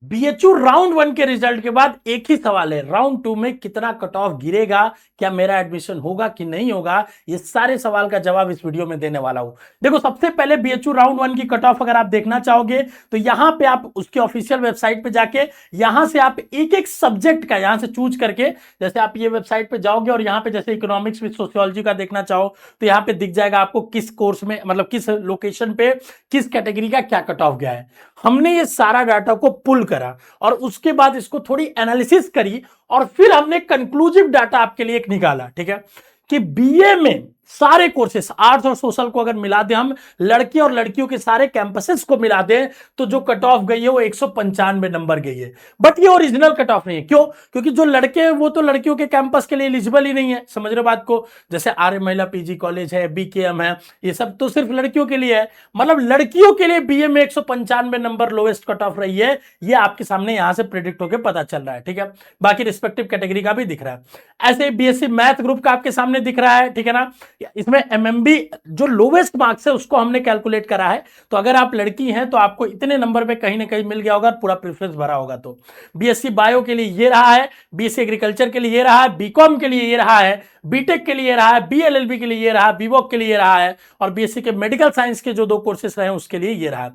BHU round 1 के result के बाद एक ही सवाल है, राउंड 2 में कितना कट ऑफ गिरेगा, क्या मेरा एडमिशन होगा कि नहीं होगा, ये सारे सवाल का जवाब इस वीडियो में देने वाला हूं। देखो, सबसे पहले बीएचयू राउंड 1 की कट ऑफ अगर आप देखना चाहोगे तो यहां पे आप उसकी ऑफिशियल वेबसाइट पे जाके यहां से आप एक एक सब्जेक्ट का यहां से चूज करके, जैसे आप ये वेबसाइट पे जाओगे और यहां पे जैसे इकोनॉमिक्स विद सोशियोलॉजी का देखना चाहो तो यहां पे दिख जाएगा आपको किस कोर्स में, मतलब किस लोकेशन पे किस कैटेगरी का क्या कट ऑफ गया है। हमने ये सारा डाटा को पुल करा और उसके बाद इसको थोड़ी एनालिसिस करी और फिर हमने कंक्लूसिव डाटा आपके लिए एक निकाला, ठीक है, कि बीए में सारे कोर्सेस आर्ट्स और सोशल को अगर मिला दें, हम लड़के और लड़कियों के सारे कैंपसेस को मिला दें तो जो कट ऑफ गई है वो 195 नंबर गई है। बट ये ओरिजिनल कट ऑफ नहीं है। क्यों? क्योंकि जो लड़के हैं वो तो लड़कियों के कैंपस के लिए एलिजिबल ही नहीं है। समझ रहे बात को? जैसे आर्य महिला पीजी कॉलेज है, बीकेएम है, ये सब तो सिर्फ लड़कियों के लिए है। मतलब लड़कियों के लिए बीए में 195 नंबर लोएस्ट कट ऑफ रही है। ये आपके सामने यहां से प्रेडिक्ट होकर पता चल रहा है, ठीक है। बाकी रिस्पेक्टिव कैटेगरी का भी दिख रहा है। ऐसे बीएससी मैथ ग्रुप का आपके सामने दिख रहा है, ठीक है ना। इसमें एमएमबी जो लोवेस्ट मार्क्स है उसको हमने कैलकुलेट करा है। तो अगर आप लड़की हैं तो आपको इतने नंबर पे कहीं ना कहीं मिल गया होगा, पूरा प्रेफरेंस भरा होगा। तो बीएससी बायो के लिए ये रहा है, बीएससी एग्रीकल्चर के लिए ये रहा है, बीकॉम के लिए ये रहा है, बीटेक के लिए रहा है, बीएलएलबी के लिए ये रहा, बीवॉक के लिए रहा है, और बीएससी के मेडिकल साइंस के जो 2 कोर्सेस रहे उसके लिए ये रहा।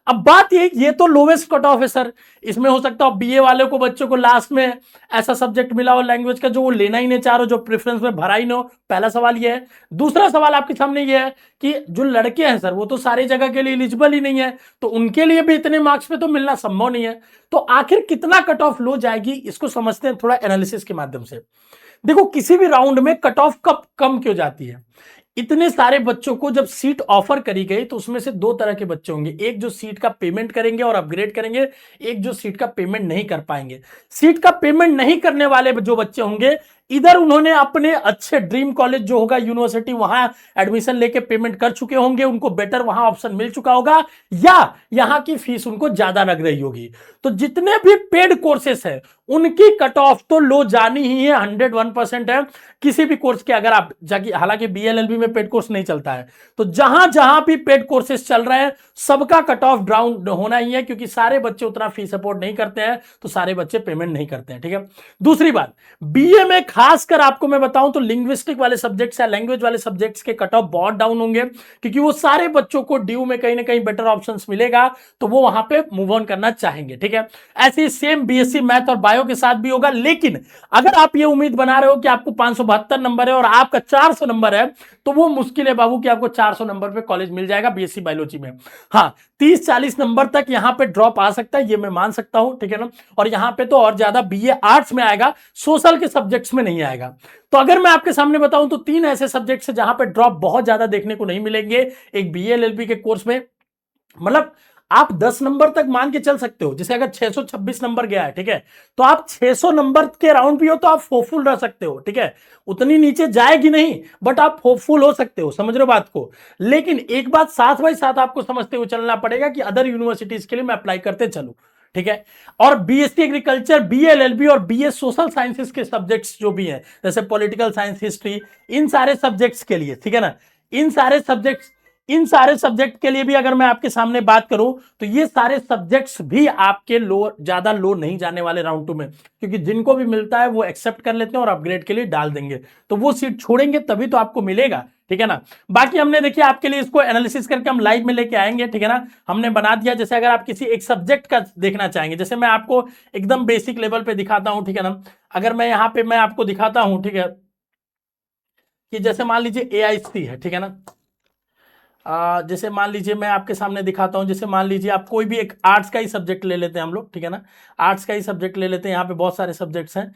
अब बात ये तो लोवेस्ट कट ऑफ है सर। इसमें हो सकता है बीए वाले को, बच्चों को लास्ट में ऐसा सब्जेक्ट मिला हो लैंग्वेज का जो वो लेना ही नहीं चाह रहे, जो प्रेफरेंस में भरा ही ना हो। पहला सवाल ये है। दूसरा सवाल आपके सामने ये है कि जो लड़के हैं सर वो तो सारी जगह के लिए एलिजिबल ही नहीं है, तो उनके लिए भी इतने मार्क्स पे तो मिलना संभव नहीं है। तो आखिर कितना कट ऑफ लो जाएगी, इसको समझते हैं थोड़ा एनालिसिस के माध्यम से। देखो, किसी भी राउंड में कट ऑफ कब कम क्यों जाती है? इतने सारे बच्चों को जब सीट ऑफर करी गई तो उसमें से 2 तरह के बच्चे होंगे, एक जो सीट का पेमेंट करेंगे और अपग्रेड करेंगे, एक जो सीट का पेमेंट नहीं कर पाएंगे। सीट का पेमेंट नहीं करने वाले जो बच्चे होंगे, इधर उन्होंने अपने अच्छे ड्रीम कॉलेज जो होगा यूनिवर्सिटी, वहां एडमिशन लेके पेमेंट कर चुके होंगे, उनको बेटर वहां ऑप्शन मिल चुका होगा, या यहां की फीस उनको ज्यादा लग रही होगी। तो जितने भी पेड कोर्सेस हैं उनकी कट ऑफ तो लो जानी ही है, 101% है। किसी भी कोर्स के अगर आप जाके, हालांकि बीएलएलबी में पेड कोर्स नहीं चलता है, तो जहां जहां भी पेड कोर्सेस चल रहे हैं सबका कट ऑफ डाउन होना ही है, क्योंकि सारे बच्चे उतना फीस सपोर्ट नहीं करते हैं, तो सारे बच्चे पेमेंट नहीं करते हैं, ठीक है। दूसरी बात, बीए में खासकर आपको मैं बताऊं तो लिंग्विस्टिक वाले सब्जेक्ट्स या लैंग्वेज वाले सब्जेक्ट्स के कट ऑफ बहुत डाउन होंगे, क्योंकि वो सारे बच्चों को ड्यू में कहीं ना कहीं बेटर ऑप्शंस मिलेगा, तो वो वहां पे मूव ऑन करना चाहेंगे, ठीक है। ऐसे सेम बीएससी मैथ और बायो के साथ भी होगा। लेकिन अगर आप ये उम्मीद बना रहे हो कि आपको 572 नंबर है और आपका 400 नंबर है, तो वो मुश्किल है बाबू कि आपको 400 नंबर पे कॉलेज मिल जाएगा बीएससी बायोलॉजी में। हाँ, 30-40 नंबर तक यहां पे ड्रॉप आ सकता है, ये मैं मान सकता हूं, ठीक है ना। और यहां पे तो और ज्यादा बीए आर्ट्स में आएगा, सोशल के सब्जेक्ट्स में नहीं आएगा। तो अगर मैं आपके सामने बताऊं तो 3 ऐसे सब्जेक्ट्स हैं जहां पे ड्रॉप बहुत ज्यादा देखने को नहीं मिलेंगे एक बीएलएलबी के कोर्स में। मतलब आप 10 नंबर तक मान के चल सकते हो। जैसे अगर 626 नंबर गया है, ठीक है, तो आप 600 नंबर के राउंड भी हो तो आप होपफुल रह सकते हो, ठीक है। उतनी नीचे जाएगी नहीं, बट आप होपफुल हो सकते हो। समझ रहे हो बात को? लेकिन एक बात साथ बाई साथ आपको समझते हुए चलना पड़ेगा कि अदर यूनिवर्सिटीज के लिए मैं अप्लाई करते चलूं, ठीक है। और बीएससी एग्रीकल्चर, बीएलएलबी और बीए सोशल साइंसेस के सब्जेक्ट्स जो भी हैं, जैसे पॉलिटिकल साइंस, हिस्ट्री, इन सारे सब्जेक्ट्स के लिए, ठीक है ना, इन सारे सब्जेक्ट के लिए भी अगर मैं आपके सामने बात करूं तो ये सारे सब्जेक्ट्स भी आपके ज्यादा लो नहीं जाने वाले राउंड 2 में, क्योंकि जिनको भी मिलता है वो एक्सेप्ट कर लेते हैं और अपग्रेड के लिए डाल देंगे। तो वो सीट छोड़ेंगे तभी तो आपको मिलेगा, ठीक है ना। बाकी हमने देखिए आपके लिए इसको एनालिसिस करके हम लाइव में लेके आएंगे, ठीक है ना। हमने बना दिया, जैसे अगर आप किसी एक सब्जेक्ट का देखना चाहेंगे, जैसे मैं आपको एकदम बेसिक लेवल पे दिखाता हूं, ठीक है ना। अगर मैं यहां पे मैं आपको दिखाता हूं, ठीक है, कि जैसे मान लीजिए एआईसी है, ठीक है ना। जैसे मान लीजिए मैं आपके सामने दिखाता हूं, जैसे मान लीजिए आप कोई भी एक आर्ट्स का ही सब्जेक्ट ले लेते हैं हम लोग, ठीक है ना। आर्ट्स का ही सब्जेक्ट ले लेते हैं, यहाँ पे बहुत सारे सब्जेक्ट्स हैं।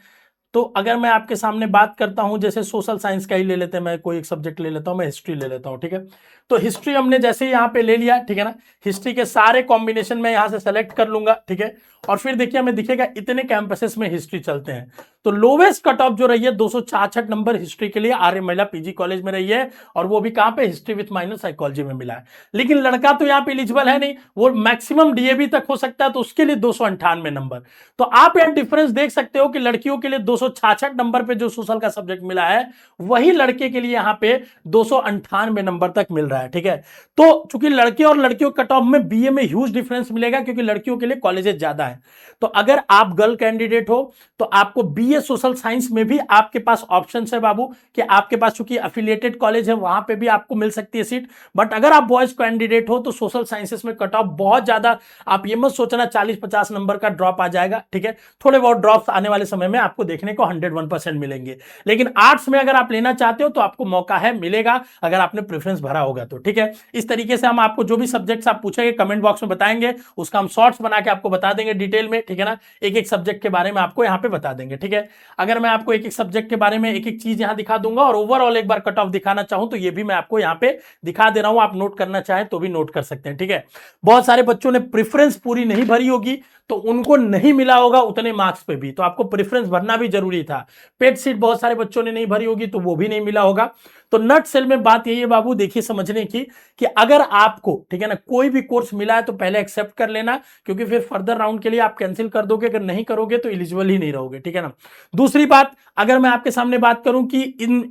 तो अगर मैं आपके सामने बात करता हूं, जैसे सोशल साइंस का ही ले लेते हैं, मैं कोई एक सब्जेक्ट ले लेता हूं, मैं हिस्ट्री ले लेता हूं, ठीक है। तो हिस्ट्री हमने जैसे ही यहाँ पे ले लिया, ठीक है ना, हिस्ट्री के सारे कॉम्बिनेशन में यहाँ से सेलेक्ट कर लूंगा, ठीक है। और फिर देखिए हमें दिखेगा इतने कैंपसेस में हिस्ट्री चलते हैं। तो लोवेस्ट कट ऑफ जो रही है 266 नंबर हिस्ट्री के लिए आर्य महिला पीजी कॉलेज में रही है, और वो भी कहां पे, हिस्ट्री विथ माइनर साइकोलॉजी में मिला है। लेकिन लड़का तो यहां पे एलिजिबल है नहीं, वो मैक्सिमम डीएवी तक हो सकता है, तो उसके लिए 298 नंबर। तो आप यहां डिफरेंस देख सकते हो कि लड़कियों के लिए 266 नंबर पे जो सोशल का सब्जेक्ट मिला है, वही लड़के के लिए यहां पे 298 नंबर तक मिल रहा है। ठीक है, तो चूंकि लड़के और लड़कियों कट ऑफ में बीए में ह्यूज डिफरेंस मिलेगा, क्योंकि लड़कियों के लिए कॉलेजेस ज्यादा है। तो अगर आप गर्ल कैंडिडेट हो तो आपको बीए सोशल साइंस में भी आपके पास ऑप्शन है बाबू, कि आपके पास चूंकि एफिलिएटेड कॉलेज है वहां पे भी आपको मिल सकती है सीट। बट अगर आप बॉयज कैंडिडेट हो तो सोशल साइंसेस में कट ऑफ बहुत ज्यादा, आप ये मत सोचना 40-50 नंबर का ड्रॉप आ जाएगा। ठीक है, थोड़े बहुत ड्रॉप्स आने वाले समय में आपको देखने को 101% मिलेंगे। लेकिन आर्ट्स में अगर आप लेना चाहते हो तो आपको मौका है, मिलेगा, अगर आपने प्रेफरेंस भरा होगा तो। ठीक है, इस तरीके से हम आपको जो भी सब्जेक्ट्स आप पूछेंगे कमेंट बॉक्स में बताएंगे, उसका हम शॉर्ट्स बना के आपको बता देंगे डिटेल में। ठीक है ना, एक एक सब्जेक्ट के बारे में आपको यहाँ पे बता देंगे। ठीक है, अगर मैं आपको एक एक सब्जेक्ट के बारे में एक एक चीज यहाँ दिखा दूंगा और ओवरऑल एक बार कट ऑफ दिखाना चाहूं तो ये भी मैं आपको यहाँ पे दिखा दे रहा हूं, आप नोट करना चाहें तो भी नोट कर सकते हैं। ठीक है, बहुत सारे बच्चों ने प्रेफरेंस पूरी नहीं भरी होगी तो उनको नहीं मिला होगा उतने मार्क्स पे भी, तो आपको प्रेफरेंस भरना भी जरूरी था। पेड सीट बहुत सारे बच्चों ने नहीं भरी होगी तो वो भी नहीं मिला होगा। तो नट सेल में बात यही है बाबू, देखिए समझने की, कि अगर आपको, ठीक है ना, कोई भी कोर्स मिला है तो पहले एक्सेप्ट कर लेना, क्योंकि फिर फर्दर राउंड के लिए आप कैंसिल कर दोगे, अगर नहीं करोगे तो एलिजिबल ही नहीं रहोगे। ठीक है ना, दूसरी बात, अगर मैं आपके सामने बात करूं कि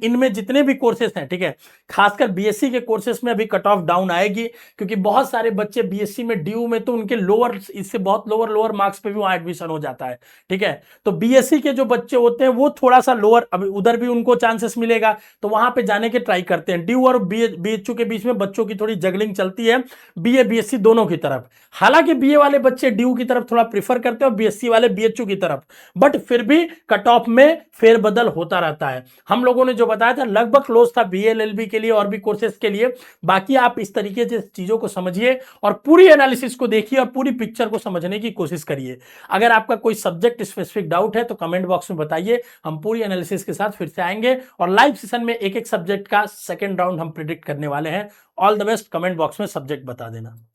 इनमें जितने भी कोर्सेस हैं, ठीक है, खासकर बीएससी के कोर्सेस में अभी कट ऑफ डाउन आएगी, क्योंकि बहुत सारे बच्चे बीएससी में ड्यू में तो उनके लोअर, इससे बहुत लोअर मार्क्स पे भी वहां एडमिशन हो जाता है। ठीक है, तो बीएससी के जो बच्चे होते हैं वो थोड़ा सा लोअर, अभी उधर भी उनको चांसेस मिलेगा तो वहां पे जाने के ट्राई करते हैं। ड्यू और बीएचयू के बीच में बच्चों की थोड़ी जगलिंग चलती है, बीए बीएससी दोनों की तरफ। हालांकि बीए वाले बच्चे ड्यू की तरफ थोड़ा प्रीफर करते हैं और बीएससी वाले बीएचयू की तरफ, बट फिर भी कट ऑफ में फेरबदल होता रहता है। हम लोगों ने जो बताया था लगभग क्लोज था बीएलएलबी के लिए और भी कोर्सेज के लिए। बाकी आप इस तरीके से चीजों को समझिए और पूरी एनालिसिस को देखिए और पूरी पिक्चर को समझने की कोशिश करिए। अगर आपका कोई सब्जेक्ट स्पेसिफिक डाउट है तो कमेंट बॉक्स में बताइए, हम पूरी एनालिसिस के साथ फिर से आएंगे और लाइव सेशन में एक एक सब्जेक्ट का सेकंड राउंड हम प्रिडिक्ट करने वाले हैं। All the best, comment box में सब्जेक्ट बता देना।